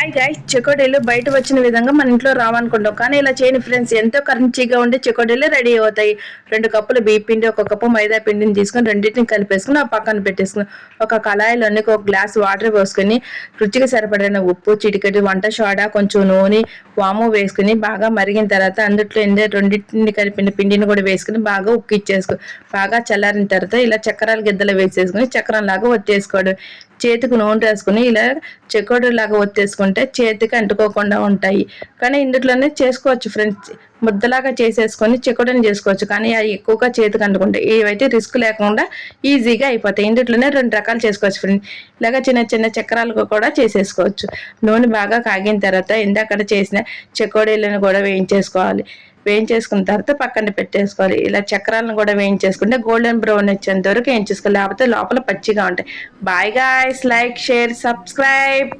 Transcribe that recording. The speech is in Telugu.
హాయ్ గైస్, చెకోడీలు బయట వచ్చిన విధంగా మన ఇంట్లో రావనుకుంటాం. కానీ ఇలా చేయని ఫ్రెండ్స్, ఎంతో క్రంచీగా ఉండే చెకోడీలు రెడీ అవుతాయి. 2 కప్పులు బియ్య పిండి, 1 కప్పు మైదా పిండిని తీసుకొని రెండింటిని కలిపేసుకుని ఆ పక్కన పెట్టేసుకుని ఒక కళాయిలోని 1 గ్లాస్ వాటర్ పోసుకొని రుచికి సరిపడిన ఉప్పు, చిటికెడు వంట సోడా, కొంచెం నూనె, వాము వేసుకుని బాగా మరిగిన తర్వాత అందులో రెండింటిని కలిపిన పిండిని కూడా వేసుకుని బాగా ఉక్కిచ్చేసుకో. బాగా చల్లారిన తర్వాత ఇలా చక్రాల గిద్దలు వేసేసుకుని చక్రం లాగా ఒత్తేసుకోవడం. చేతికి నూనె రాసుకుని ఇలా చెకోడీలాగా ఒత్తేసుకుంటే చేతికి అంటుకోకుండా ఉంటాయి. కానీ ఇందులోనే చేసుకోవచ్చు ఫ్రెండ్స్, ముద్దలాగా చేసేసుకొని చెకోడీని చేసుకోవచ్చు. కానీ అవి ఎక్కువగా చేతికి అంటుకుంటాయి. ఇవైతే రిస్క్ లేకుండా ఈజీగా అయిపోతాయి. ఇందులోనే 2 రకాలు చేసుకోవచ్చు ఫ్రెండ్స్. ఇలాగ చిన్న చిన్న చక్రాలు కూడా చేసేసుకోవచ్చు. నూనె బాగా కాగిన తర్వాత ఇందాక చేసిన చెకోడీలను కూడా వేయించేసుకోవాలి. వేయించేసుకున్న తర్వాత పక్కన పెట్టేసుకోవాలి. ఇలా చక్రాలను కూడా వేయించేసుకుంటే గోల్డెన్ బ్రౌన్ వచ్చేంత వరకు వేయించేసుకోవాలి. లేకపోతే లోపల పచ్చిగా ఉంటాయి. Bye guys, like, share, subscribe.